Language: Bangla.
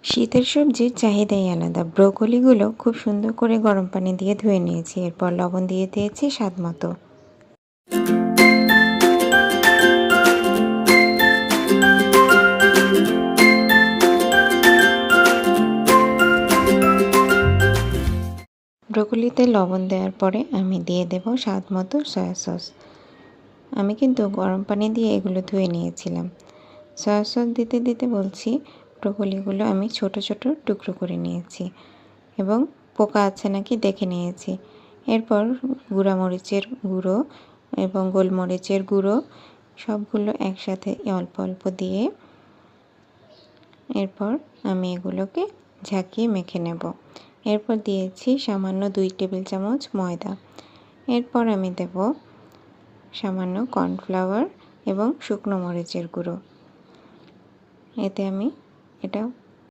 শীতের সবজির চাহিদাই আলাদা। ব্রোকলিগুলো খুব সুন্দর করে গরম পানি দিয়ে ধুয়ে নিয়েছি। এরপর লবণ দিয়ে দিয়েছি স্বাদ মতো। ব্রোকলিতে লবণ দেওয়ার পরে আমি দিয়ে দেব স্বাদ মতো সয়া সস। আমি কিন্তু গরম পানি দিয়ে এগুলো ধুয়ে নিয়েছিলাম। সয়া সস দিতে দিতে বলছি, ব্রোকলিগুলো আমি ছোট ছোট টুকরো করে নিয়েছি এবং পোকা আছে নাকি দেখে নিয়েছি। এরপর গুঁড়ামরিচের গুঁড়ো এবং গোলমরিচের গুঁড়ো সবগুলো একসাথে অল্প অল্প দিয়ে এরপর আমি এগুলোকে ঝাঁকিয়ে মেখে নেব। এরপর দিয়েছি সামান্য 2 টেবিল চামচ ময়দা। এরপর আমি দেব সামান্য কর্নফ্লাওয়ার এবং শুকনো মরিচের গুঁড়ো। এতে আমি এটা